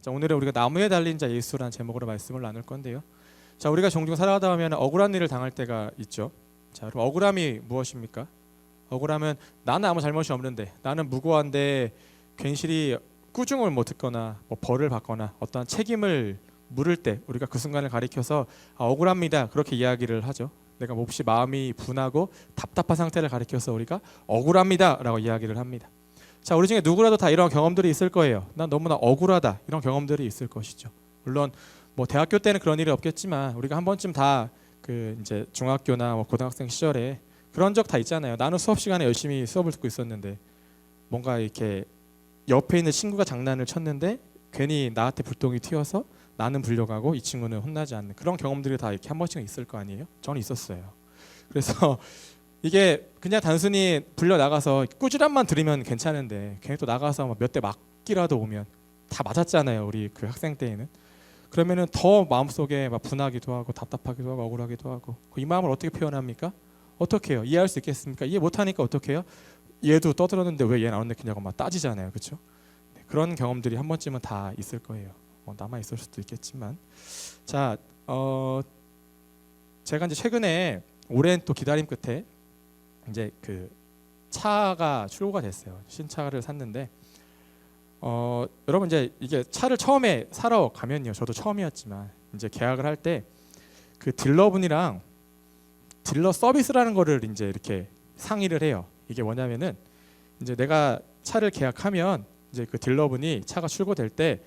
자, 오늘은 우리가 나무에 달린 자 예수라는 제목으로 말씀을 나눌 건데요. 자, 우리가 종종 살아가다 보면 억울한 일을 당할 때가 있죠. 자, 그럼 억울함이 무엇입니까? 억울함은 나는 아무 잘못이 없는데, 나는 무고한데 괜시리 꾸중을 못 듣거나 뭐 벌을 받거나 어떠한 책임을 물을 때 우리가 그 순간을 가리켜서 억울합니다, 그렇게 이야기를 하죠. 내가 몹시 마음이 분하고 답답한 상태를 가리켜서 우리가 억울합니다 라고 이야기를 합니다. 자, 우리 중에 누구라도 다 이런 경험들이 있을 거예요. 난 너무나 억울하다, 이런 경험들이 있을 것이죠. 물론 뭐 대학교 때는 그런 일이 없겠지만 우리가 한 번쯤 다 그 이제 중학교나 뭐 고등학생 시절에 그런 적 다 있잖아요. 나는 수업 시간에 열심히 수업을 듣고 있었는데 뭔가 이렇게 옆에 있는 친구가 장난을 쳤는데 괜히 나한테 불똥이 튀어서 나는 불려가고 이 친구는 혼나지 않는 그런 경험들이 다 이렇게 한 번씩은 있을 거 아니에요. 저는 있었어요. 그래서 이게 그냥 단순히 불려 나가서 꾸지람만 들으면 괜찮은데 괜히 또 나가서 몇 대 맞기라도 오면 다 맞았잖아요. 우리 그 학생 때에는. 그러면은 더 마음속에 막 분하기도 하고 답답하기도 하고 억울하기도 하고 이 마음을 어떻게 표현합니까? 어떻게 해요? 이해할 수 있겠습니까? 이해 못하니까 어떻게 해요? 얘도 떠들었는데 왜 얘는 안 느끼냐고 막 따지잖아요. 그렇죠? 네, 그런 경험들이 한 번쯤은 다 있을 거예요. 남아 있을 수도 있겠지만, 자, 제가 이제 최근에 오랜 또 기다림 끝에 이제 그 차가 출고가 됐어요. 신차를 샀는데, 여러분 이제 이게 차를 처음에 사러 가면요, 저도 처음이었지만 이제 계약을 할 때 그 딜러분이랑 딜러 서비스라는 거를 이제 이렇게 상의를 해요. 이게 뭐냐면은 이제 내가 차를 계약하면 이제 그 딜러분이 차가 출고될 때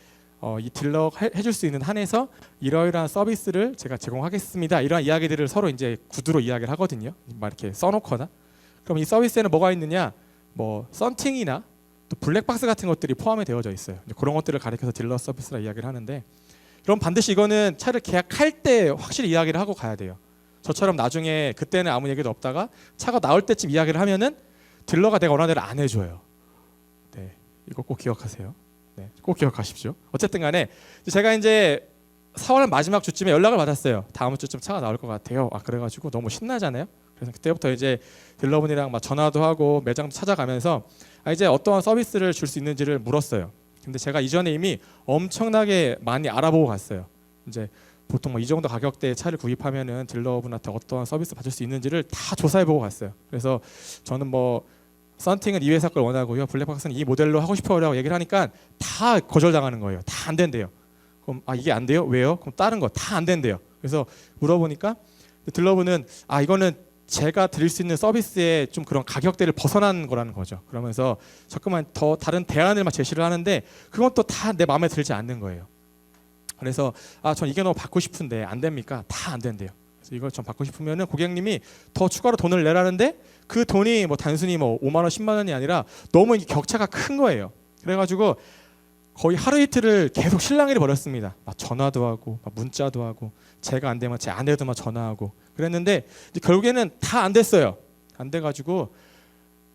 이 딜러 해줄 수 있는 한에서 이러이러한 서비스를 제가 제공하겠습니다, 이러한 이야기들을 서로 이제 구두로 이야기를 하거든요. 막 이렇게 써놓거나. 그럼 이 서비스에는 뭐가 있느냐, 뭐 썬팅이나 또 블랙박스 같은 것들이 포함이 되어져 있어요. 그런 것들을 가리켜서 딜러 서비스라 이야기를 하는데, 그럼 반드시 이거는 차를 계약할 때 확실히 이야기를 하고 가야 돼요. 저처럼 나중에 그때는 아무 얘기도 없다가 차가 나올 때쯤 이야기를 하면은 딜러가 내가 원하는 대로 안 해줘요. 네, 이거 꼭 기억하세요. 네, 꼭 기억하십시오. 어쨌든 간에 제가 이제 4월 마지막 주쯤에 연락을 받았어요. 다음 주쯤 차가 나올 것 같아요. 그래가지고 너무 신나잖아요. 그래서 그때부터 이제 딜러분이랑 막 전화도 하고 매장도 찾아가면서 이제 어떠한 서비스를 줄 수 있는지를 물었어요. 근데 제가 이전에 이미 엄청나게 많이 알아보고 갔어요. 이제 보통 뭐 이 정도 가격대의 차를 구입하면은 딜러분한테 어떠한 서비스 받을 수 있는지를 다 조사해보고 갔어요. 그래서 저는 뭐 썬팅은 이 회사 걸 원하고요, 블랙박스는 이 모델로 하고 싶어요라고 얘기를 하니까 다 거절당하는 거예요. 다 안 된대요. 그럼 이게 안 돼요? 왜요? 그럼 다른 거 다 안 된대요. 그래서 물어보니까 딜러분은 이거는 제가 드릴 수 있는 서비스의 좀 그런 가격대를 벗어난 거라는 거죠. 그러면서 자꾸만 더 다른 대안을 막 제시를 하는데 그건 또 다 내 마음에 들지 않는 거예요. 그래서 전 이게 너무 받고 싶은데 안 됩니까? 다 안 된대요. 그래서 이걸 좀 받고 싶으면은 고객님이 더 추가로 돈을 내라는데 그 돈이 뭐 단순히 뭐 5만 원, 10만 원이 아니라 너무 이 격차가 큰 거예요. 그래가지고 거의 하루 이틀을 계속 실랑이를 벌였습니다. 막 전화도 하고 막 문자도 하고 제가 안 되면 제 아내도 막 전화하고 그랬는데 이제 결국에는 다 안 됐어요. 안 돼가지고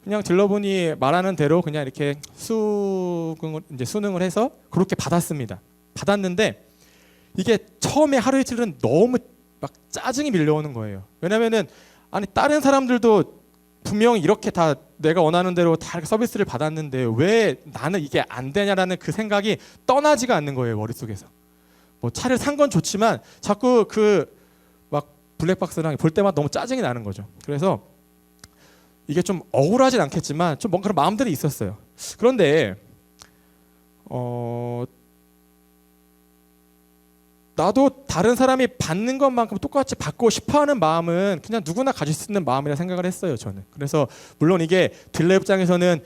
그냥 딜러분이 말하는 대로 그냥 이렇게 수능을 해서 그렇게 받았습니다. 받았는데 이게 처음에 하루 이틀은 너무 막 짜증이 밀려오는 거예요. 왜냐면은 다른 사람들도 분명히 이렇게 다 내가 원하는 대로 다 이렇게 서비스를 받았는데 왜 나는 이게 안 되냐라는 그 생각이 떠나지가 않는 거예요, 머릿속에서. 뭐 차를 산 건 좋지만 자꾸 그 막 블랙박스랑 볼 때마다 너무 짜증이 나는 거죠. 그래서 이게 좀 억울하진 않겠지만 좀 뭔가 그런 마음들이 있었어요. 그런데 나도 다른 사람이 받는 것만큼 똑같이 받고 싶어하는 마음은 그냥 누구나 가질 수 있는 마음이라 생각을 했어요, 저는. 그래서 물론 이게 딜러 입장에서는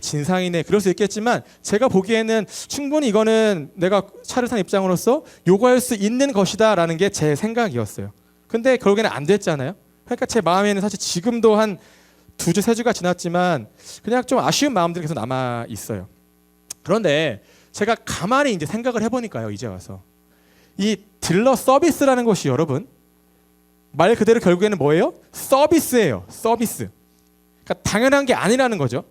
진상이네 그럴 수 있겠지만 제가 보기에는 충분히 이거는 내가 차를 산 입장으로서 요구할 수 있는 것이다 라는 게 제 생각이었어요. 근데 결국에는 안 됐잖아요. 그러니까 제 마음에는 사실 지금도 한 2주, 3주가 지났지만 그냥 좀 아쉬운 마음들이 계속 남아 있어요. 그런데 제가 가만히 이제 생각을 해보니까요, 이제 와서 이 딜러 서비스라는 것이 여러분 말 그대로 결국에는 뭐예요? 서비스예요. 서비스. 그러니까 당연한 게 아니라는 거죠.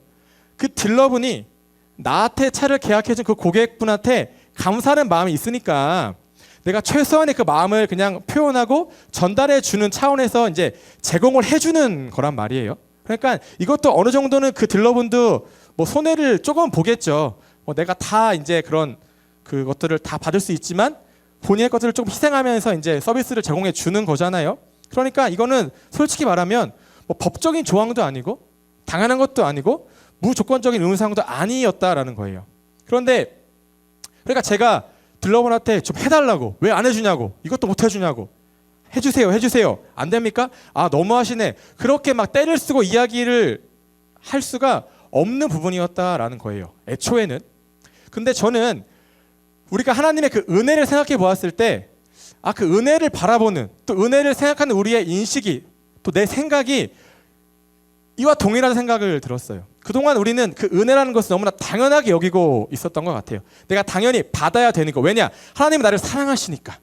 그 딜러분이 나한테 차를 계약해준 그 고객분한테 감사하는 마음이 있으니까 내가 최소한의 그 마음을 그냥 표현하고 전달해 주는 차원에서 이제 제공을 해주는 거란 말이에요. 그러니까 이것도 어느 정도는 그 딜러분도 뭐 손해를 조금 보겠죠. 내가 다 이제 그런 그것들을 다 받을 수 있지만 본인의 것들을 좀 희생하면서 이제 서비스를 제공해 주는 거잖아요. 그러니까 이거는 솔직히 말하면 뭐 법적인 조항도 아니고 당연한 것도 아니고 무조건적인 의무사항도 아니었다라는 거예요. 그런데 그러니까 제가 딜러분한테 좀 해달라고, 왜 안 해주냐고, 이것도 못 해주냐고, 해주세요 안 됩니까? 아 너무하시네, 그렇게 막 때를 쓰고 이야기를 할 수가 없는 부분이었다라는 거예요, 애초에는. 근데 저는 우리가 하나님의 그 은혜를 생각해 보았을 때, 아 그 은혜를 바라보는, 또 은혜를 생각하는 우리의 인식이, 또 내 생각이 이와 동일한 생각을 들었어요. 그동안 우리는 그 은혜라는 것을 너무나 당연하게 여기고 있었던 것 같아요. 내가 당연히 받아야 되는 거. 왜냐? 하나님은 나를 사랑하시니까,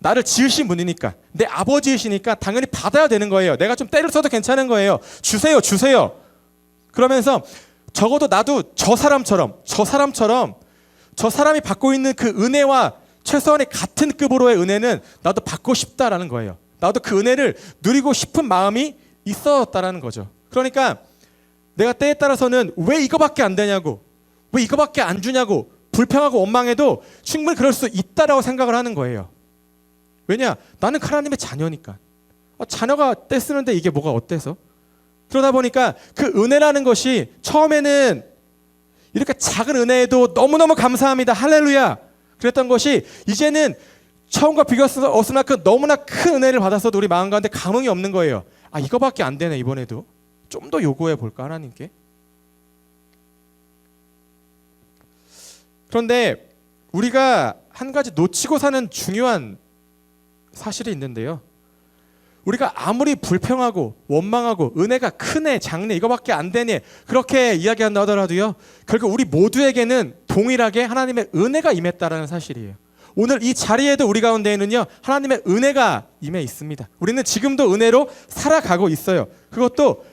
나를 지으신 분이니까, 내 아버지이시니까 당연히 받아야 되는 거예요. 내가 좀 때를 써도 괜찮은 거예요. 주세요. 그러면서 적어도 나도 저 사람이 받고 있는 그 은혜와 최소한의 같은 급으로의 은혜는 나도 받고 싶다라는 거예요. 나도 그 은혜를 누리고 싶은 마음이 있었다라는 거죠. 그러니까 내가 때에 따라서는 왜 이거밖에 안 되냐고, 왜 이거밖에 안 주냐고 불평하고 원망해도 충분히 그럴 수 있다라고 생각을 하는 거예요. 왜냐? 나는 하나님의 자녀니까. 자녀가 때 쓰는데 이게 뭐가 어때서? 그러다 보니까 그 은혜라는 것이 처음에는 이렇게 작은 은혜에도 너무너무 감사합니다, 할렐루야, 그랬던 것이 이제는 처음과 비교할 수 없을 만큼 너무나 큰 은혜를 받았어도 우리 마음 가운데 감흥이 없는 거예요. 아 이거밖에 안 되네, 이번에도 좀 더 요구해 볼까 하나님께. 그런데 우리가 한 가지 놓치고 사는 중요한 사실이 있는데요, 우리가 아무리 불평하고 원망하고 은혜가 크네 작네 이거밖에 안 되네 그렇게 이야기한다 하더라도요, 결국 우리 모두에게는 동일하게 하나님의 은혜가 임했다라는 사실이에요. 오늘 이 자리에도 우리 가운데에는요 하나님의 은혜가 임해 있습니다. 우리는 지금도 은혜로 살아가고 있어요. 그것도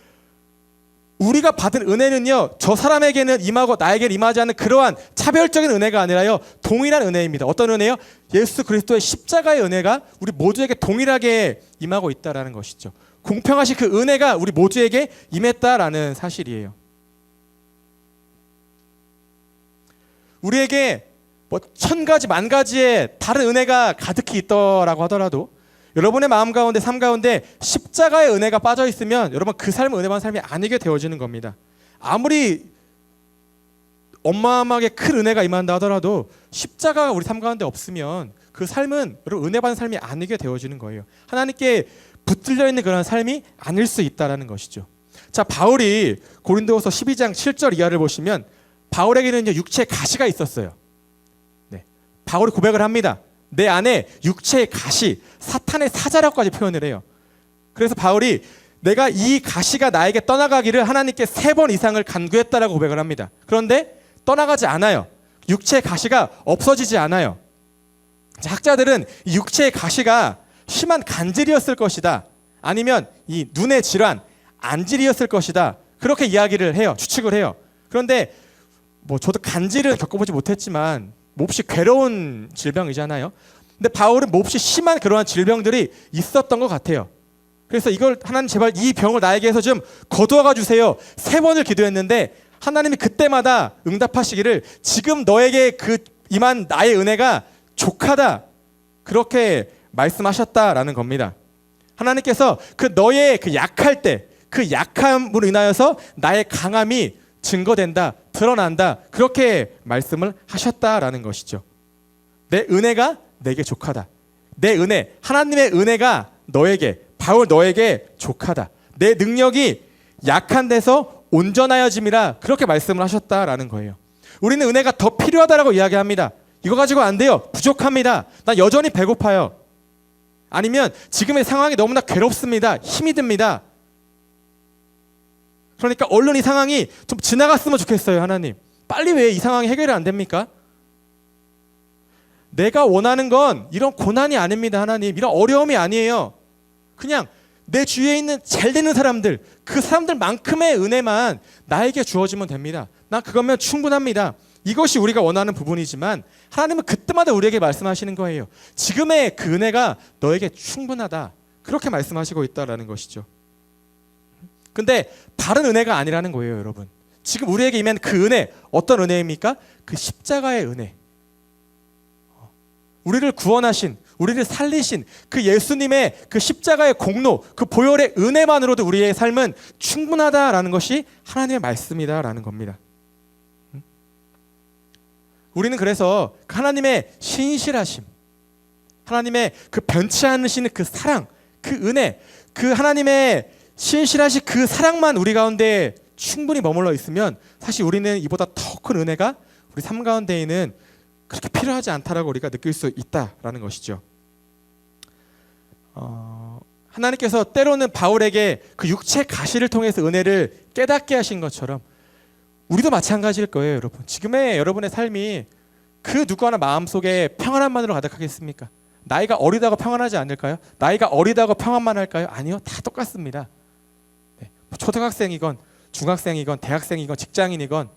우리가 받은 은혜는요 저 사람에게는 임하고 나에게는 임하지 않는 그러한 차별적인 은혜가 아니라요 동일한 은혜입니다. 어떤 은혜요? 예수 그리스도의 십자가의 은혜가 우리 모두에게 동일하게 임하고 있다라는 것이죠. 공평하신 그 은혜가 우리 모두에게 임했다라는 사실이에요. 우리에게 뭐 천 가지 만 가지의 다른 은혜가 가득히 있더라고 하더라도 여러분의 마음 가운데 삶 가운데 십자가의 은혜가 빠져 있으면 여러분 그 삶은 은혜 받은 삶이 아니게 되어지는 겁니다. 아무리 어마어마하게 큰 은혜가 임한다 하더라도 십자가가 우리 삶 가운데 없으면 그 삶은 여러분 은혜 받은 삶이 아니게 되어지는 거예요. 하나님께 붙들려 있는 그런 삶이 아닐 수 있다라는 것이죠. 자, 바울이 고린도후서 12장 7절 이하를 보시면 바울에게는 육체의 가시가 있었어요. 네, 바울이 고백을 합니다. 내 안에 육체의 가시, 사탄의 사자라고까지 표현을 해요. 그래서 바울이 내가 이 가시가 나에게 떠나가기를 하나님께 3번 이상을 간구했다라고 고백을 합니다. 그런데 떠나가지 않아요. 육체의 가시가 없어지지 않아요. 학자들은 이 육체의 가시가 심한 간질이었을 것이다, 아니면 이 눈의 질환, 안질이었을 것이다, 그렇게 이야기를 해요. 추측을 해요. 그런데 뭐 저도 간질은 겪어보지 못했지만 몹시 괴로운 질병이잖아요. 근데 바울은 몹시 심한 그러한 질병들이 있었던 것 같아요. 그래서 이걸 하나님 제발 이 병을 나에게서 좀 거두어가 주세요 3번을 기도했는데 하나님이 그때마다 응답하시기를 지금 너에게 그 임한 나의 은혜가 족하다, 그렇게 말씀하셨다라는 겁니다. 하나님께서 그 너의 그 약할 때 그 약함으로 인하여서 나의 강함이 증거된다, 드러난다, 그렇게 말씀을 하셨다라는 것이죠. 내 은혜가 내게 족하다. 내 은혜, 하나님의 은혜가 너에게, 바울 너에게 족하다. 내 능력이 약한 데서 온전하여짐이라, 그렇게 말씀을 하셨다라는 거예요. 우리는 은혜가 더 필요하다라고 이야기합니다. 이거 가지고 안 돼요. 부족합니다. 난 여전히 배고파요. 아니면 지금의 상황이 너무나 괴롭습니다. 힘이 듭니다. 그러니까 얼른 이 상황이 좀 지나갔으면 좋겠어요. 하나님, 빨리 왜 이 상황이 해결이 안 됩니까? 내가 원하는 건 이런 고난이 아닙니다. 하나님, 이런 어려움이 아니에요. 그냥 내 주위에 있는 잘 되는 사람들, 그 사람들만큼의 은혜만 나에게 주어지면 됩니다. 난 그거면 충분합니다. 이것이 우리가 원하는 부분이지만 하나님은 그때마다 우리에게 말씀하시는 거예요. 지금의 그 은혜가 너에게 충분하다, 그렇게 말씀하시고 있다라는 것이죠. 근데 다른 은혜가 아니라는 거예요. 여러분, 지금 우리에게 임한 그 은혜, 어떤 은혜입니까? 그 십자가의 은혜, 우리를 구원하신, 우리를 살리신 그 예수님의 그 십자가의 공로, 그 보혈의 은혜만으로도 우리의 삶은 충분하다라는 것이 하나님의 말씀이다라는 겁니다. 우리는 그래서 하나님의 신실하심, 하나님의 그 변치 않으시는 그 사랑, 그 은혜, 그 하나님의 신실하신 그 사랑만 우리 가운데 충분히 머물러 있으면 사실 우리는 이보다 더 큰 은혜가 우리 삶 가운데에는 그렇게 필요하지 않다라고 우리가 느낄 수 있다라는 것이죠. 하나님께서 때로는 바울에게 그 육체 가시를 통해서 은혜를 깨닫게 하신 것처럼 우리도 마찬가지일 거예요, 여러분. 지금의 여러분의 삶이 그 누구 하나 마음속에 평안함만으로 가득하겠습니까? 나이가 어리다고 평안하지 않을까요? 나이가 어리다고 평안만 할까요? 아니요, 다 똑같습니다. 네. 초등학생이건 중학생이건 대학생이건 직장인이건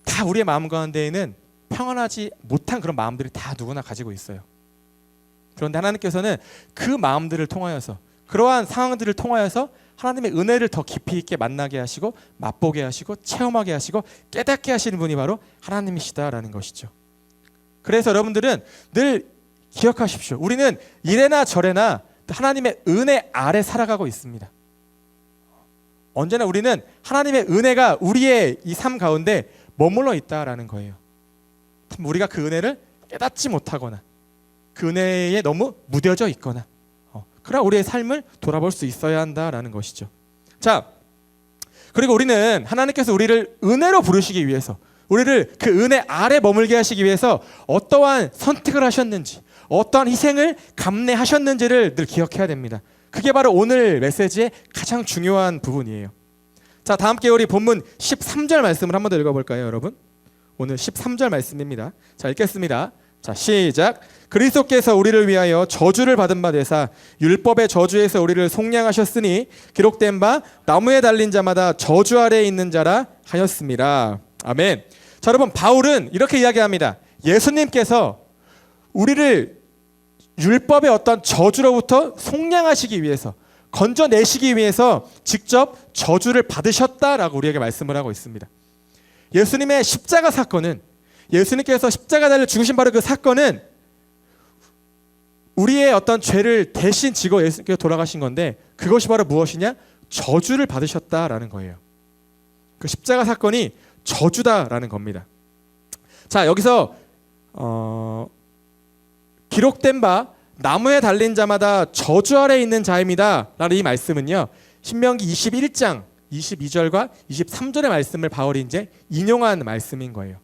다 우리의 마음 가운데에는 평안하지 못한 그런 마음들이 다 누구나 가지고 있어요. 그런데 하나님께서는 그 마음들을 통하여서, 그러한 상황들을 통하여서 하나님의 은혜를 더 깊이 있게 만나게 하시고 맛보게 하시고 체험하게 하시고 깨닫게 하시는 분이 바로 하나님이시다라는 것이죠. 그래서 여러분들은 늘 기억하십시오. 우리는 이래나 저래나 하나님의 은혜 아래 살아가고 있습니다. 언제나 우리는 하나님의 은혜가 우리의 이 삶 가운데 머물러 있다라는 거예요. 우리가 그 은혜를 깨닫지 못하거나 그 은혜에 너무 무뎌져 있거나 그러나 우리의 삶을 돌아볼 수 있어야 한다라는 것이죠. 자, 그리고 우리는 하나님께서 우리를 은혜로 부르시기 위해서, 우리를 그 은혜 아래 머물게 하시기 위해서 어떠한 선택을 하셨는지, 어떠한 희생을 감내하셨는지를 늘 기억해야 됩니다. 그게 바로 오늘 메시지의 가장 중요한 부분이에요. 자, 다 함께 우리 본문 13절 말씀을 한번 더 읽어볼까요, 여러분? 오늘 13절 말씀입니다. 자, 읽겠습니다. 자, 시작. 그리스도께서 우리를 위하여 저주를 받은 바 되사 율법의 저주에서 우리를 속량하셨으니 기록된 바 나무에 달린 자마다 저주 아래에 있는 자라 하였습니다. 아멘. 자, 여러분, 바울은 이렇게 이야기합니다. 예수님께서 우리를 율법의 어떤 저주로부터 속량하시기 위해서, 건져내시기 위해서 직접 저주를 받으셨다라고 우리에게 말씀을 하고 있습니다. 예수님의 십자가 사건은, 예수님께서 십자가 달려 죽으신 바로 그 사건은 우리의 어떤 죄를 대신 지고 예수님께서 돌아가신 건데, 그것이 바로 무엇이냐? 저주를 받으셨다라는 거예요. 그 십자가 사건이 저주다라는 겁니다. 자, 여기서 기록된 바 나무에 달린 자마다 저주 아래에 있는 자입니다 라는 이 말씀은요, 신명기 21장 22절과 23절의 말씀을 바울이 이제 인용한 말씀인 거예요.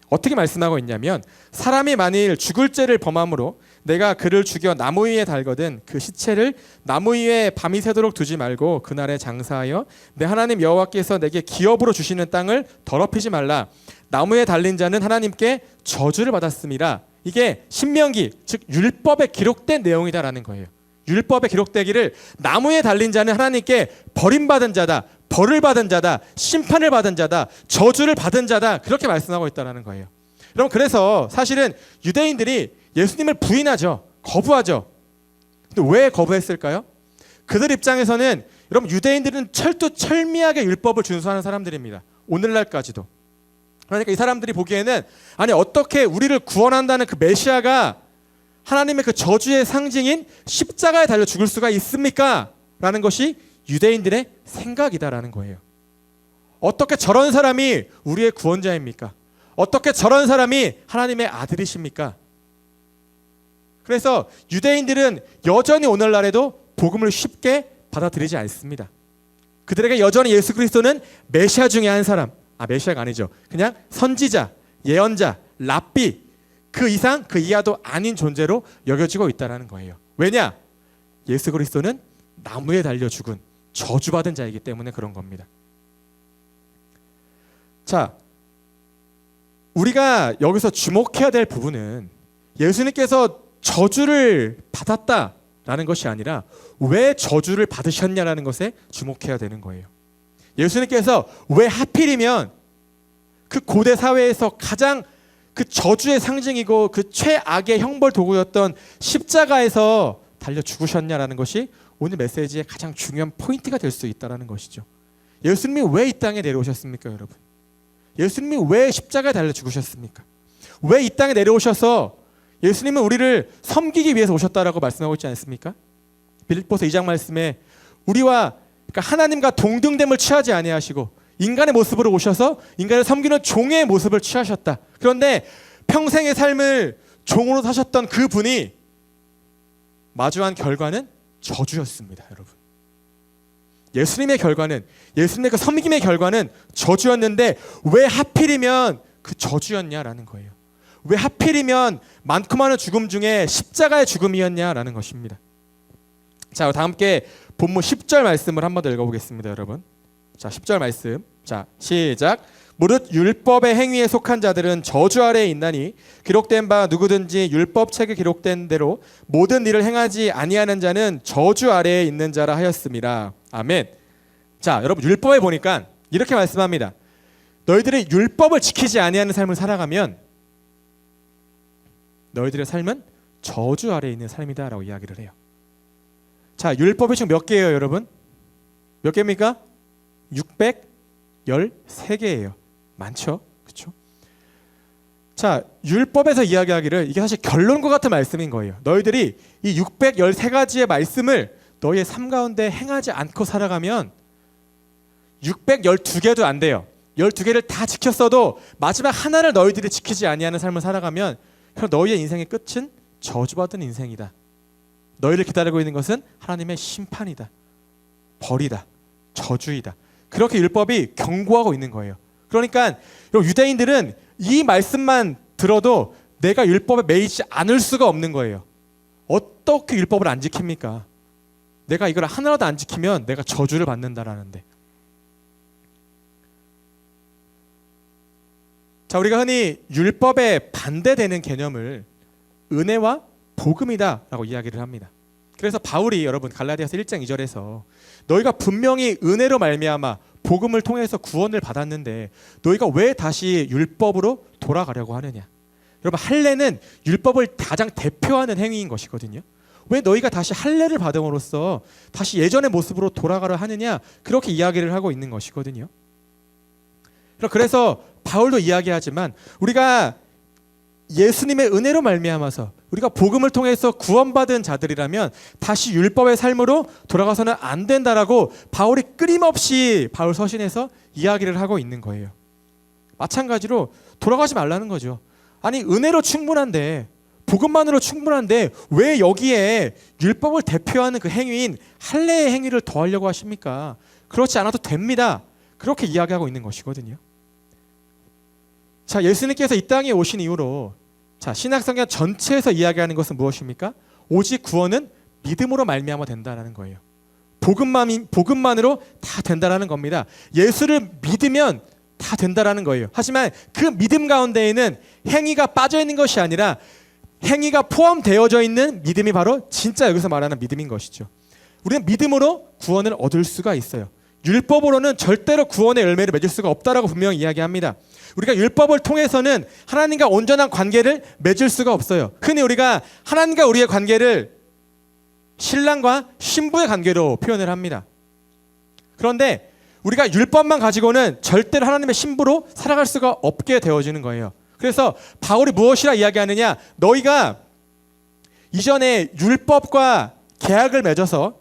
어떻게 말씀하고 있냐면, 사람이 만일 죽을 죄를 범함으로 내가 그를 죽여 나무 위에 달거든 그 시체를 나무 위에 밤이 새도록 두지 말고 그날에 장사하여 내 하나님 여호와께서 내게 기업으로 주시는 땅을 더럽히지 말라. 나무에 달린 자는 하나님께 저주를 받았음이라. 이게 신명기, 즉 율법에 기록된 내용이다라는 거예요. 율법에 기록되기를 나무에 달린 자는 하나님께 버림받은 자다, 벌을 받은 자다, 심판을 받은 자다, 저주를 받은 자다, 그렇게 말씀하고 있다는 거예요. 여러분, 그래서 사실은 유대인들이 예수님을 부인하죠. 거부하죠. 근데 왜 거부했을까요? 그들 입장에서는, 여러분, 유대인들은 철두철미하게 율법을 준수하는 사람들입니다. 오늘날까지도. 그러니까 이 사람들이 보기에는, 아니, 어떻게 우리를 구원한다는 그 메시아가 하나님의 그 저주의 상징인 십자가에 달려 죽을 수가 있습니까? 라는 것이 유대인들의 생각이다라는 거예요. 어떻게 저런 사람이 우리의 구원자입니까? 어떻게 저런 사람이 하나님의 아들이십니까? 그래서 유대인들은 여전히 오늘날에도 복음을 쉽게 받아들이지 않습니다. 그들에게 여전히 예수 그리스도는 메시아 중에 한 사람, 메시아가 아니죠. 그냥 선지자, 예언자, 랍비, 그 이상 그 이하도 아닌 존재로 여겨지고 있다는 거예요. 왜냐? 예수 그리스도는 나무에 달려 죽은 저주받은 자이기 때문에 그런 겁니다. 자, 우리가 여기서 주목해야 될 부분은 예수님께서 저주를 받았다라는 것이 아니라 왜 저주를 받으셨냐라는 것에 주목해야 되는 거예요. 예수님께서 왜 하필이면 그 고대 사회에서 가장 그 저주의 상징이고 그 최악의 형벌 도구였던 십자가에서 달려 죽으셨냐라는 것이 오늘 메시지의 가장 중요한 포인트가 될 수 있다는 것이죠. 예수님이 왜 이 땅에 내려오셨습니까, 여러분? 예수님이 왜 십자가에 달려 죽으셨습니까? 왜 이 땅에 내려오셔서 예수님은 우리를 섬기기 위해서 오셨다라고 말씀하고 있지 않습니까? 빌립보서 2장 말씀에 우리와 그러니까 하나님과 동등됨을 취하지 아니하시고 인간의 모습으로 오셔서 인간을 섬기는 종의 모습을 취하셨다. 그런데 평생의 삶을 종으로 사셨던 그 분이 마주한 결과는 저주였습니다, 여러분. 예수님의 결과는, 예수님의 그 섬김의 결과는 저주였는데 왜 하필이면 그 저주였냐라는 거예요. 왜 하필이면 많고 많은 죽음 중에 십자가의 죽음이었냐라는 것입니다. 자, 다 함께 본문 10절 말씀을 한 번 더 읽어보겠습니다, 여러분. 자, 10절 말씀. 자, 시작. 무릇 율법의 행위에 속한 자들은 저주 아래에 있나니 기록된 바 누구든지 율법책에 기록된 대로 모든 일을 행하지 아니하는 자는 저주 아래에 있는 자라 하였습니다. 아멘. 자, 여러분 율법에 보니까 이렇게 말씀합니다. 너희들이 율법을 지키지 아니하는 삶을 살아가면 너희들의 삶은 저주 아래에 있는 삶이다라고 이야기를 해요. 자, 율법이 총 몇 개예요, 여러분? 몇 개입니까? 613개예요. 많죠? 그렇죠? 자, 율법에서 이야기하기를 이게 사실 결론과 같은 말씀인 거예요. 너희들이 이 613가지의 말씀을 너희의 삶 가운데 행하지 않고 살아가면 612개도 안 돼요. 12개를 다 지켰어도 마지막 하나를 너희들이 지키지 아니하는 삶을 살아가면 그럼 너희의 인생의 끝은 저주받은 인생이다. 너희를 기다리고 있는 것은 하나님의 심판이다. 벌이다. 저주이다. 그렇게 율법이 경고하고 있는 거예요. 그러니까 유대인들은 이 말씀만 들어도 내가 율법에 매이지 않을 수가 없는 거예요. 어떻게 율법을 안 지킵니까? 내가 이걸 하나라도 안 지키면 내가 저주를 받는다라는데. 자, 우리가 흔히 율법에 반대되는 개념을 은혜와 복음이다라고 이야기를 합니다. 그래서 바울이 여러분 갈라디아서 1장 2절에서 너희가 분명히 은혜로 말미암아 복음을 통해서 구원을 받았는데 너희가 왜 다시 율법으로 돌아가려고 하느냐. 여러분 할례는 율법을 가장 대표하는 행위인 것이거든요. 왜 너희가 다시 할례를 받음으로써 다시 예전의 모습으로 돌아가려 하느냐. 그렇게 이야기를 하고 있는 것이거든요. 그래서 바울도 이야기하지만 우리가 예수님의 은혜로 말미암아서 우리가 복음을 통해서 구원받은 자들이라면 다시 율법의 삶으로 돌아가서는 안 된다라고 바울이 끊임없이 바울 서신에서 이야기를 하고 있는 거예요. 마찬가지로 돌아가지 말라는 거죠. 아니 은혜로 충분한데 복음만으로 충분한데 왜 여기에 율법을 대표하는 그 행위인 할례의 행위를 더하려고 하십니까? 그렇지 않아도 됩니다. 그렇게 이야기하고 있는 것이거든요. 자, 예수님께서 이 땅에 오신 이후로 자, 신약성경 전체에서 이야기하는 것은 무엇입니까? 오직 구원은 믿음으로 말미암아 된다는 거예요. 복음만으로 다 된다는 겁니다. 예수를 믿으면 다 된다는 거예요. 하지만 그 믿음 가운데에는 행위가 빠져 있는 것이 아니라 행위가 포함되어져 있는 믿음이 바로 진짜 여기서 말하는 믿음인 것이죠. 우리는 믿음으로 구원을 얻을 수가 있어요. 율법으로는 절대로 구원의 열매를 맺을 수가 없다라고 분명히 이야기합니다. 우리가 율법을 통해서는 하나님과 온전한 관계를 맺을 수가 없어요. 흔히 우리가 하나님과 우리의 관계를 신랑과 신부의 관계로 표현을 합니다. 그런데 우리가 율법만 가지고는 절대로 하나님의 신부로 살아갈 수가 없게 되어지는 거예요. 그래서 바울이 무엇이라 이야기하느냐? 너희가 이전에 율법과 계약을 맺어서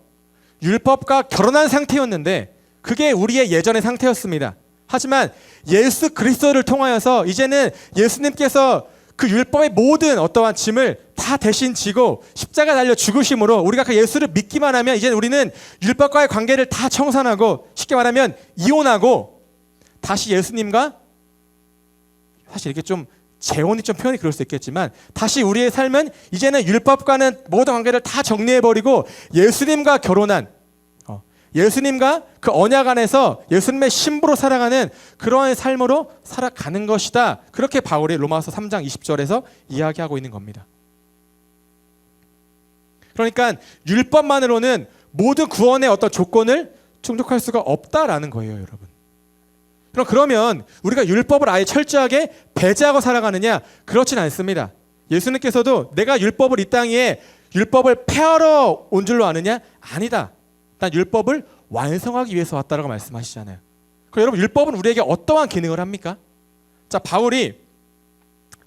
율법과 결혼한 상태였는데 그게 우리의 예전의 상태였습니다. 하지만 예수 그리스도를 통하여서 이제는 예수님께서 그 율법의 모든 어떠한 짐을 다 대신 지고 십자가 달려 죽으심으로 우리가 그 예수를 믿기만 하면 이제 우리는 율법과의 관계를 다 청산하고 쉽게 말하면 이혼하고 다시 예수님과 사실 이게 좀 재혼이 좀 표현이 그럴 수 있겠지만 다시 우리의 삶은 이제는 율법과는 모든 관계를 다 정리해버리고 예수님과 결혼한 예수님과 그 언약 안에서 예수님의 신부로 살아가는 그러한 삶으로 살아가는 것이다. 그렇게 바울이 로마서 3장 20절에서 이야기하고 있는 겁니다. 그러니까 율법만으로는 모든 구원의 어떤 조건을 충족할 수가 없다라는 거예요, 여러분. 그러면 우리가 율법을 아예 철저하게 배제하고 살아가느냐? 그렇진 않습니다. 예수님께서도 내가 율법을 이 땅에 율법을 폐하러 온 줄로 아느냐? 아니다. 난 율법을 완성하기 위해서 왔다라고 말씀하시잖아요. 그럼 여러분 율법은 우리에게 어떠한 기능을 합니까? 자, 바울이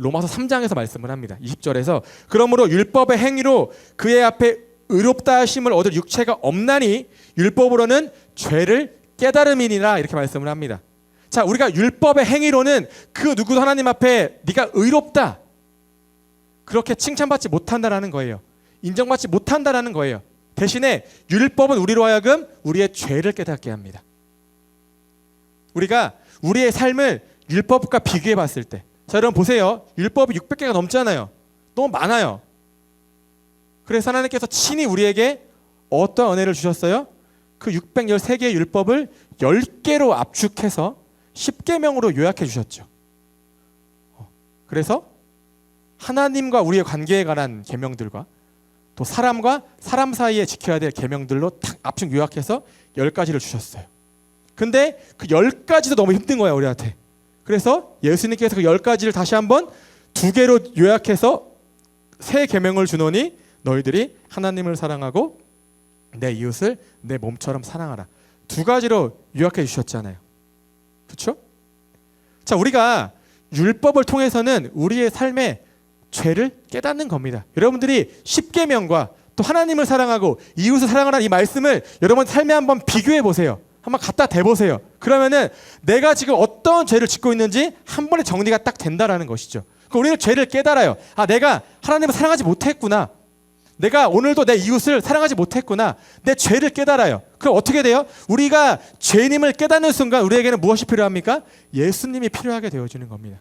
로마서 3장에서 말씀을 합니다. 20절에서 그러므로 율법의 행위로 그의 앞에 의롭다 하심을 얻을 육체가 없나니 율법으로는 죄를 깨달음이니라 이렇게 말씀을 합니다. 자, 우리가 율법의 행위로는 그 누구도 하나님 앞에 네가 의롭다 그렇게 칭찬받지 못한다라는 거예요. 인정받지 못한다라는 거예요. 대신에 율법은 우리로 하여금 우리의 죄를 깨닫게 합니다. 우리가 우리의 삶을 율법과 비교해 봤을 때, 자, 여러분 보세요. 율법이 600개가 넘잖아요. 너무 많아요. 그래서 하나님께서 친히 우리에게 어떤 은혜를 주셨어요? 그 613개의 율법을 10개로 압축해서 10계명으로 요약해 주셨죠. 그래서 하나님과 우리의 관계에 관한 계명들과 또 사람과 사람 사이에 지켜야 될 계명들로 딱 압축 요약해서 10가지를 주셨어요. 근데 그 10가지도 너무 힘든 거예요, 우리한테. 그래서 예수님께서 그 10가지를 다시 한번 2개로 요약해서 새 계명을 주노니 너희들이 하나님을 사랑하고 내 이웃을 내 몸처럼 사랑하라. 2가지로 요약해 주셨잖아요. 그렇죠? 자, 우리가 율법을 통해서는 우리의 삶에 죄를 깨닫는 겁니다. 여러분들이 10계명과 또 하나님을 사랑하고 이웃을 사랑하라는 이 말씀을 여러분 삶에 한번 비교해 보세요. 한번 갖다 대보세요. 그러면은 내가 지금 어떤 죄를 짓고 있는지 한 번에 정리가 딱 된다라는 것이죠. 우리는 죄를 깨달아요. 아, 내가 하나님을 사랑하지 못했구나. 내가 오늘도 내 이웃을 사랑하지 못했구나. 내 죄를 깨달아요. 그럼 어떻게 돼요? 우리가 죄님을 깨닫는 순간 우리에게는 무엇이 필요합니까? 예수님이 필요하게 되어지는 겁니다.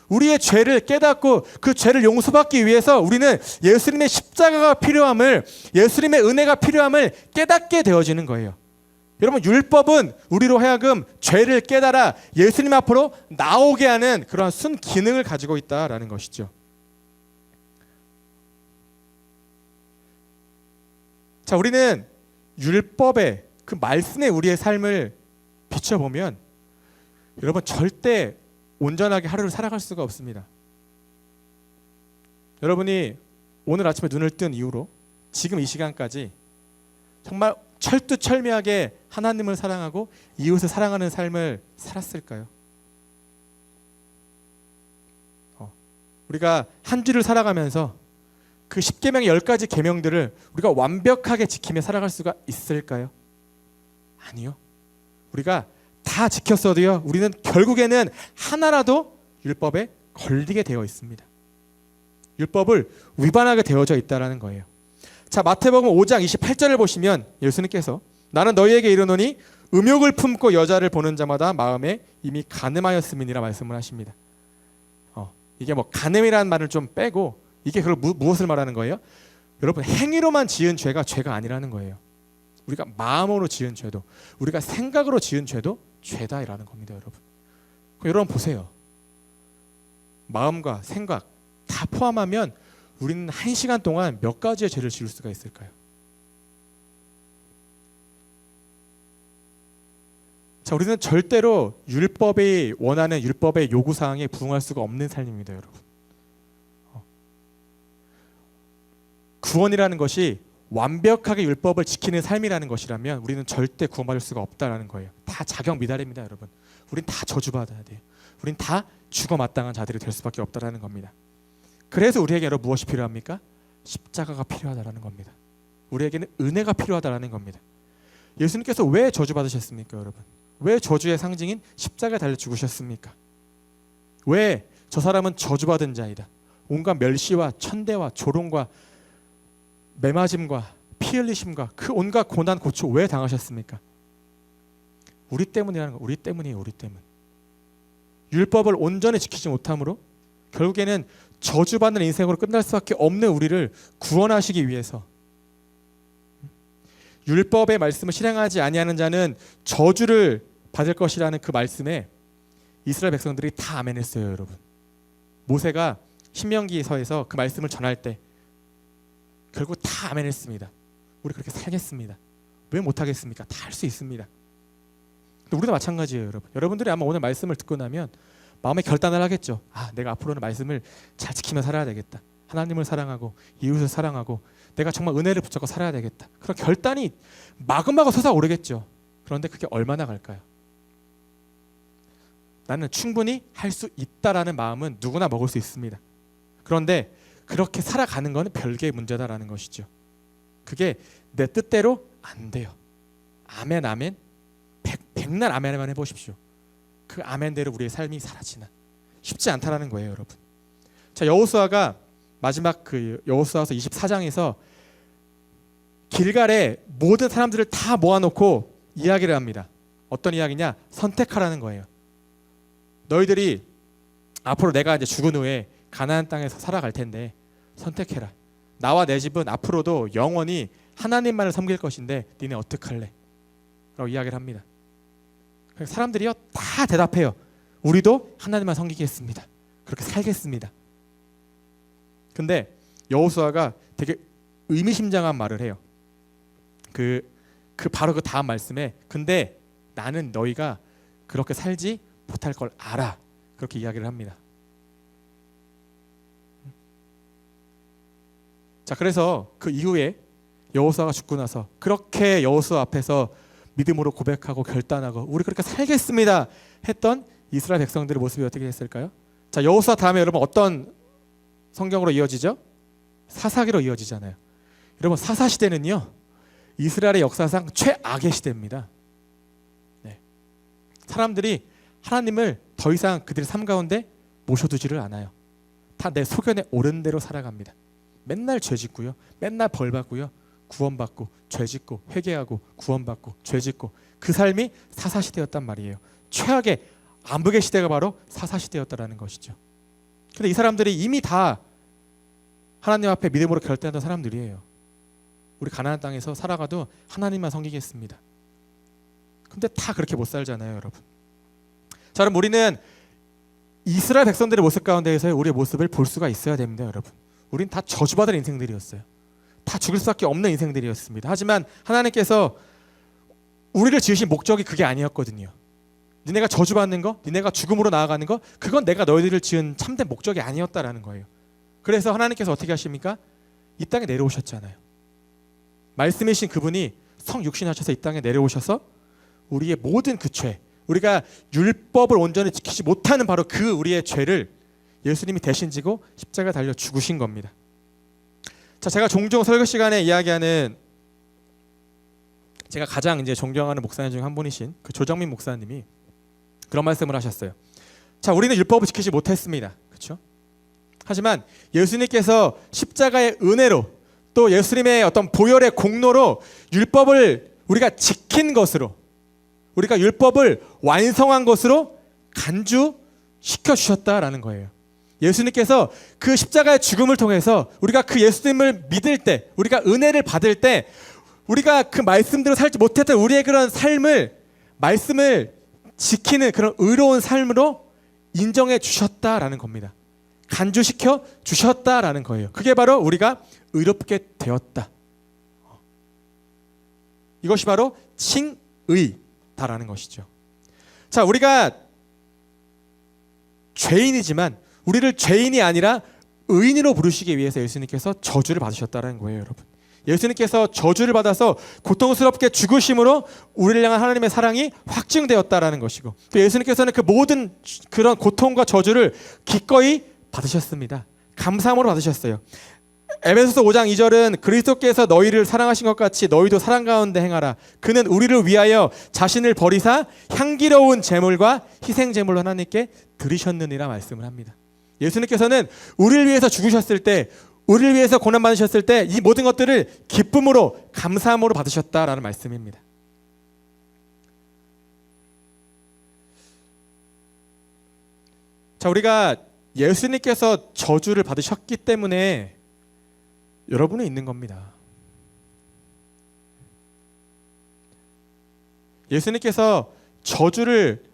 우리의 죄를 깨닫고 그 죄를 용서받기 위해서 우리는 예수님의 십자가가 필요함을, 예수님의 은혜가 필요함을 깨닫게 되어지는 거예요. 여러분, 율법은 우리로 하여금 죄를 깨달아 예수님 앞으로 나오게 하는 그러한 순 기능을 가지고 있다라는 것이죠. 자, 우리는 율법의 그 말씀에 우리의 삶을 비춰보면 여러분 절대 온전하게 하루를 살아갈 수가 없습니다. 여러분이 오늘 아침에 눈을 뜬 이후로 지금 이 시간까지 정말 철두철미하게 하나님을 사랑하고 이웃을 사랑하는 삶을 살았을까요? 우리가 한 주를 살아가면서 그 10계명의 10가지 계명들을 우리가 완벽하게 지키며 살아갈 수가 있을까요? 아니요. 우리가 다 지켰어도요, 우리는 결국에는 하나라도 율법에 걸리게 되어 있습니다. 율법을 위반하게 되어져 있다는 거예요. 자, 마태복음 5장 28절을 보시면 예수님께서 나는 너희에게 이르노니 음욕을 품고 여자를 보는 자마다 마음에 이미 간음하였음이니라 말씀을 하십니다. 이게 뭐 간음이라는 말을 좀 빼고 이게 그걸 무엇을 말하는 거예요? 여러분, 행위로만 지은 죄가 죄가 아니라는 거예요. 우리가 마음으로 지은 죄도, 우리가 생각으로 지은 죄도 죄다라는 겁니다, 여러분. 여러분 보세요. 마음과 생각 다 포함하면 우리는 1시간 동안 몇 가지의 죄를 지을 수가 있을까요? 자, 우리는 절대로 율법이 원하는 율법의 요구사항에 부응할 수가 없는 삶입니다, 여러분. 구원이라는 것이 완벽하게 율법을 지키는 삶이라는 것이라면 우리는 절대 구원받을 수가 없다는 거예요. 다 자격 미달입니다, 여러분. 우린 다 저주받아야 돼요. 우린 다 죽어 마땅한 자들이 될 수밖에 없다는 겁니다. 그래서 우리에게 여러분 무엇이 필요합니까? 십자가가 필요하다는 겁니다. 우리에게는 은혜가 필요하다는 겁니다. 예수님께서 왜 저주받으셨습니까, 여러분? 왜 저주의 상징인 십자가에 달려 죽으셨습니까? 왜 저 사람은 저주받은 자이다, 온갖 멸시와 천대와 조롱과 매맞음과 피 흘리심과 그 온갖 고난 고초 왜 당하셨습니까? 우리 때문이라는 거, 우리 때문이에요, 우리 때문. 율법을 온전히 지키지 못함으로 결국에는 저주받는 인생으로 끝날 수밖에 없는 우리를 구원하시기 위해서 율법의 말씀을 실행하지 아니하는 자는 저주를 받을 것이라는 그 말씀에 이스라엘 백성들이 다 아멘했어요, 여러분. 모세가 신명기서에서 그 말씀을 전할 때 결국 다 아멘했습니다. 우리 그렇게 살겠습니다. 왜 못하겠습니까? 다 할 수 있습니다. 근데 우리도 마찬가지예요, 여러분. 여러분들이 아마 오늘 말씀을 듣고 나면 마음에 결단을 하겠죠. 아, 내가 앞으로는 말씀을 잘 지키며 살아야 되겠다. 하나님을 사랑하고 이웃을 사랑하고 내가 정말 은혜를 붙잡고 살아야 되겠다. 그런 결단이 마구마구 솟아오르겠죠. 그런데 그게 얼마나 갈까요? 나는 충분히 할 수 있다라는 마음은 누구나 먹을 수 있습니다. 그런데 그렇게 살아가는 것은 별개의 문제다라는 것이죠. 그게 내 뜻대로 안 돼요. 아멘 아멘. 백날 아멘 아멘 해보십시오. 그 아멘대로 우리의 삶이 사라지나 쉽지 않다라는 거예요, 여러분. 자, 여호수아가 마지막 그 여호수아서 24장에서 길갈에 모든 사람들을 다 모아놓고 이야기를 합니다. 어떤 이야기냐? 선택하라는 거예요. 너희들이 앞으로 내가 이제 죽은 후에 가나안 땅에서 살아갈 텐데 선택해라. 나와 내 집은 앞으로도 영원히 하나님만을 섬길 것인데 니네 어떡할래? 라고 이야기를 합니다. 사람들이요 다 대답해요. 우리도 하나님만 섬기겠습니다. 그렇게 살겠습니다. 근데 여호수아가 되게 의미심장한 말을 해요. 바로 그 다음 말씀에 근데 나는 너희가 그렇게 살지 못할 걸 알아. 그렇게 이야기를 합니다. 자, 그래서 그 이후에 여호수아가 죽고 나서 그렇게 여호수아 앞에서 믿음으로 고백하고 결단하고 우리 그렇게 살겠습니다 했던 이스라엘 백성들의 모습이 어떻게 됐을까요? 자, 여호수아 다음에 여러분 어떤 성경으로 이어지죠? 사사기로 이어지잖아요. 여러분 사사시대는요 이스라엘의 역사상 최악의 시대입니다. 네. 사람들이 하나님을 더 이상 그들의 삶 가운데 모셔두지를 않아요. 다 내 소견에 옳은 대로 살아갑니다. 맨날 죄 짓고요, 맨날 벌 받고요, 구원받고 죄 짓고 회개하고 구원받고 죄 짓고 그 삶이 사사시대였단 말이에요. 최악의 암흑의 시대가 바로 사사시대였다라는 것이죠. 근데 이 사람들이 이미 다 하나님 앞에 믿음으로 결단했던 사람들이에요. 우리 가나안 땅에서 살아가도 하나님만 섬기겠습니다. 근데 다 그렇게 못 살잖아요, 여러분. 자, 그럼 우리는 이스라엘 백성들의 모습 가운데에서의 우리의 모습을 볼 수가 있어야 됩니다, 여러분. 우린 다 저주받을 인생들이었어요. 다 죽을 수밖에 없는 인생들이었습니다. 하지만 하나님께서 우리를 지으신 목적이 그게 아니었거든요. 니네가 저주받는 거, 니네가 죽음으로 나아가는 거, 그건 내가 너희들을 지은 참된 목적이 아니었다라는 거예요. 그래서 하나님께서 어떻게 하십니까? 이 땅에 내려오셨잖아요. 말씀이신 그분이 성육신하셔서 이 땅에 내려오셔서 우리의 모든 그 죄, 우리가 율법을 온전히 지키지 못하는 바로 그 우리의 죄를 예수님이 대신 지고 십자가에 달려 죽으신 겁니다. 자, 제가 종종 설교 시간에 이야기하는 제가 가장 이제 존경하는 목사님 중 한 분이신 그 조정민 목사님이 그런 말씀을 하셨어요. 자, 우리는 율법을 지키지 못했습니다. 그렇죠? 하지만 예수님께서 십자가의 은혜로 또 예수님의 어떤 보혈의 공로로 율법을 우리가 지킨 것으로 우리가 율법을 완성한 것으로 간주시켜 주셨다라는 거예요. 예수님께서 그 십자가의 죽음을 통해서 우리가 그 예수님을 믿을 때 우리가 은혜를 받을 때 우리가 그 말씀대로 살지 못했던 우리의 그런 삶을 말씀을 지키는 그런 의로운 삶으로 인정해 주셨다라는 겁니다. 간주시켜 주셨다라는 거예요. 그게 바로 우리가 의롭게 되었다. 이것이 바로 칭의다라는 것이죠. 자, 우리가 죄인이지만 우리를 죄인이 아니라 의인으로 부르시기 위해서 예수님께서 저주를 받으셨다는 거예요, 여러분. 예수님께서 저주를 받아서 고통스럽게 죽으심으로 우리를 향한 하나님의 사랑이 확증되었다라는 것이고 또 예수님께서는 그 모든 그런 고통과 저주를 기꺼이 받으셨습니다. 감사함으로 받으셨어요. 에베소서 5장 2절은 그리스도께서 너희를 사랑하신 것 같이 너희도 사랑 가운데 행하라. 그는 우리를 위하여 자신을 버리사 향기로운 제물과 희생 제물로 하나님께 드리셨느니라 말씀을 합니다. 예수님께서는 우리를 위해서 죽으셨을 때 우리를 위해서 고난 받으셨을 때 이 모든 것들을 기쁨으로 감사함으로 받으셨다라는 말씀입니다. 자, 우리가 예수님께서 저주를 받으셨기 때문에 여러분이 있는 겁니다. 예수님께서 저주를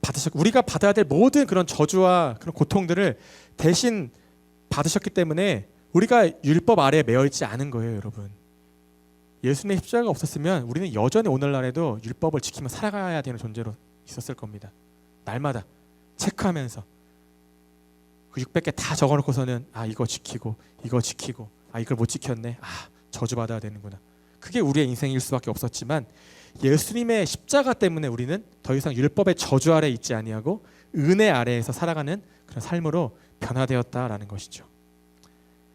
받으셨고 우리가 받아야 될 모든 그런 저주와 그런 고통들을 대신 받으셨기 때문에 우리가 율법 아래에 매여 있지 않은 거예요, 여러분. 예수님의 십자가가 없었으면 우리는 여전히 오늘날에도 율법을 지키며 살아가야 되는 존재로 있었을 겁니다. 날마다 체크하면서 그 600개 다 적어놓고서는 이거 지키고 이걸 못 지켰네. 저주받아야 되는구나. 그게 우리의 인생일 수밖에 없었지만 예수님의 십자가 때문에 우리는 더 이상 율법의 저주 아래 있지 아니하고 은혜 아래에서 살아가는 그런 삶으로 변화되었다라는 것이죠.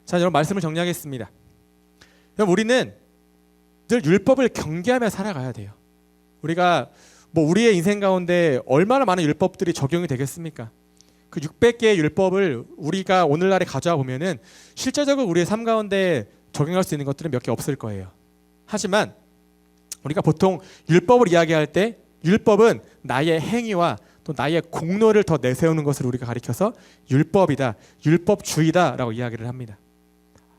자, 여러분 말씀을 정리하겠습니다. 여러분 우리는 늘 율법을 경계하며 살아가야 돼요. 우리가 우리의 인생 가운데 얼마나 많은 율법들이 적용이 되겠습니까? 그 600개의 율법을 우리가 오늘날에 가져와 보면은 실제적으로 우리의 삶 가운데 적용할 수 있는 것들은 몇 개 없을 거예요. 하지만 우리가 보통 율법을 이야기할 때 율법은 나의 행위와 또 나의 공로를 더 내세우는 것을 우리가 가리켜서 율법이다, 율법주의다라고 이야기를 합니다.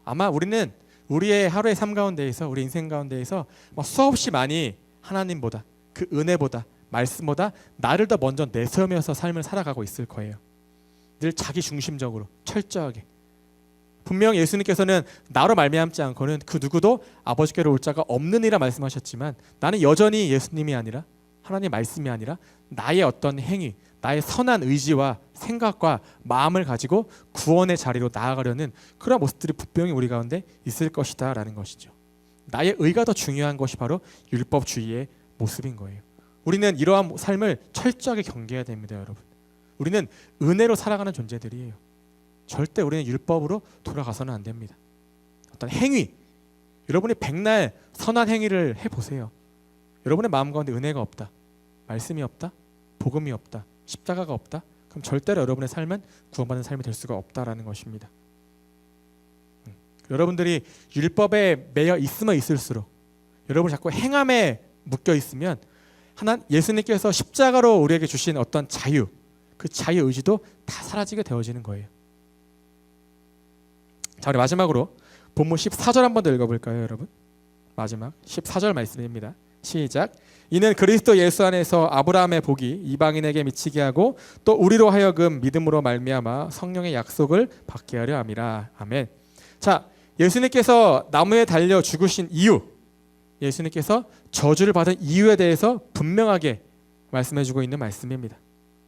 아마 우리는 우리의 하루의 삶 가운데에서 우리 인생 가운데에서 수없이 많이 하나님보다 그 은혜보다 말씀보다 나를 더 먼저 내세우면서 삶을 살아가고 있을 거예요. 늘 자기 중심적으로 철저하게. 분명 예수님께서는 나로 말미암지 않고는 그 누구도 아버지께로 올 자가 없느니라 말씀하셨지만 나는 여전히 예수님이 아니라 하나님의 말씀이 아니라 나의 어떤 행위, 나의 선한 의지와 생각과 마음을 가지고 구원의 자리로 나아가려는 그런 모습들이 분명히 우리 가운데 있을 것이다 라는 것이죠. 나의 의가 더 중요한 것이 바로 율법주의의 모습인 거예요. 우리는 이러한 삶을 철저하게 경계해야 됩니다, 여러분. 우리는 은혜로 살아가는 존재들이에요. 절대 우리는 율법으로 돌아가서는 안 됩니다. 어떤 행위, 여러분이 백날 선한 행위를 해보세요. 여러분의 마음 가운데 은혜가 없다, 말씀이 없다, 복음이 없다, 십자가가 없다, 그럼 절대로 여러분의 삶은 구원받는 삶이 될 수가 없다라는 것입니다. 여러분들이 율법에 매여 있으면 있을수록 여러분이 자꾸 행함에 묶여 있으면 예수님께서 십자가로 우리에게 주신 어떤 자유, 그 자유 의지도 다 사라지게 되어지는 거예요. 자, 우리 마지막으로 본문 14절 한번 더 읽어볼까요, 여러분? 마지막 14절 말씀입니다. 시작. 이는 그리스도 예수 안에서 아브라함의 복이 이방인에게 미치게 하고 또 우리로 하여금 믿음으로 말미암아 성령의 약속을 받게 하려 함이라. 아멘. 자, 예수님께서 나무에 달려 죽으신 이유, 예수님께서 저주를 받은 이유에 대해서 분명하게 말씀해주고 있는 말씀입니다.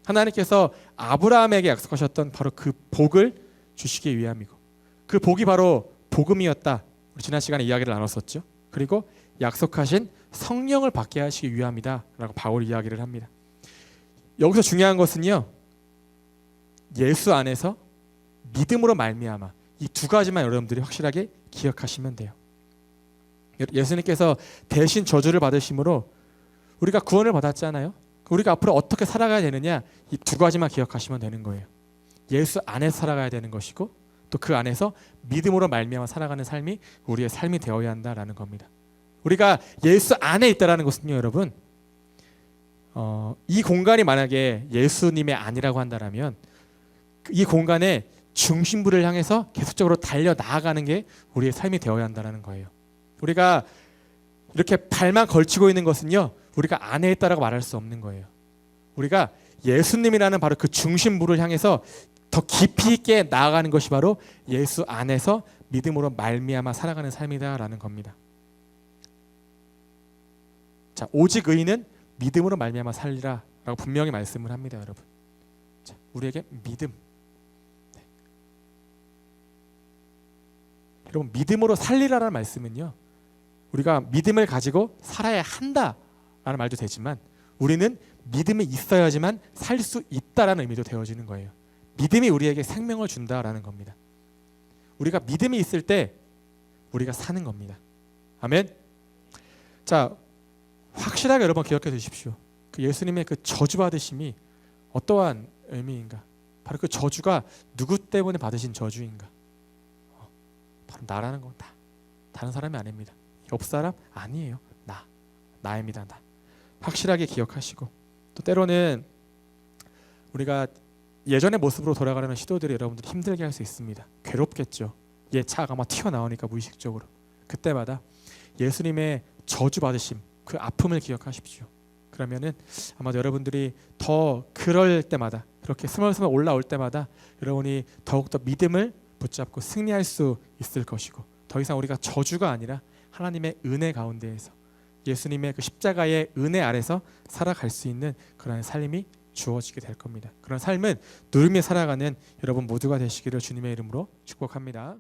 하나님께서 아브라함에게 약속하셨던 바로 그 복을 주시기 위함이고 그 복이 바로 복음이었다. 우리 지난 시간에 이야기를 나눴었죠. 그리고 약속하신 성령을 받게 하시기 위함이다 라고 바울이 이야기를 합니다. 여기서 중요한 것은요, 예수 안에서 믿음으로 말미암아, 이 두 가지만 여러분들이 확실하게 기억하시면 돼요. 예수님께서 대신 저주를 받으심으로 우리가 구원을 받았잖아요. 우리가 앞으로 어떻게 살아가야 되느냐, 이 두 가지만 기억하시면 되는 거예요. 예수 안에서 살아가야 되는 것이고 또 그 안에서 믿음으로 말미암아 살아가는 삶이 우리의 삶이 되어야 한다라는 겁니다. 우리가 예수 안에 있다라는 것은요, 여러분, 이 공간이 만약에 예수님의 아니라고 한다면 이 공간의 중심부를 향해서 계속적으로 달려 나아가는 게 우리의 삶이 되어야 한다는 거예요. 우리가 이렇게 발만 걸치고 있는 것은요, 우리가 안에 있다라고 말할 수 없는 거예요. 우리가 예수님이라는 바로 그 중심부를 향해서 더 깊이 있게 나아가는 것이 바로 예수 안에서 믿음으로 말미암아 살아가는 삶이다라는 겁니다. 자, 오직 의인은 믿음으로 말미암아 살리라라고 분명히 말씀을 합니다, 여러분. 자, 우리에게 믿음. 네. 여러분, 믿음으로 살리라라는 말씀은요, 우리가 믿음을 가지고 살아야 한다라는 말도 되지만 우리는 믿음이 있어야지만 살 수 있다라는 의미도 되어지는 거예요. 믿음이 우리에게 생명을 준다라는 겁니다. 우리가 믿음이 있을 때 우리가 사는 겁니다. 아멘. 자, 확실하게 여러분 기억해 두십시오. 그 예수님의 그 저주 받으심이 어떠한 의미인가? 바로 그 저주가 누구 때문에 받으신 저주인가? 바로 나라는 겁니다. 다른 사람이 아닙니다. 옆 사람 아니에요. 나입니다. 나. 확실하게 기억하시고, 또 때로는 우리가 예전의 모습으로 돌아가려는 시도들이 여러분들이 힘들게 할 수 있습니다. 괴롭겠죠. 옛 차가 막 튀어나오니까 무의식적으로. 그때마다 예수님의 저주 받으심, 그 아픔을 기억하십시오. 그러면은 아마 여러분들이 더 그럴 때마다, 그렇게 스멀스멀 올라올 때마다 여러분이 더욱더 믿음을 붙잡고 승리할 수 있을 것이고, 더 이상 우리가 저주가 아니라 하나님의 은혜 가운데에서 예수님의 그 십자가의 은혜 아래서 살아갈 수 있는 그런 삶이 주어지게 될 겁니다. 그런 삶은 누리며 살아가는 여러분 모두가 되시기를 주님의 이름으로 축복합니다.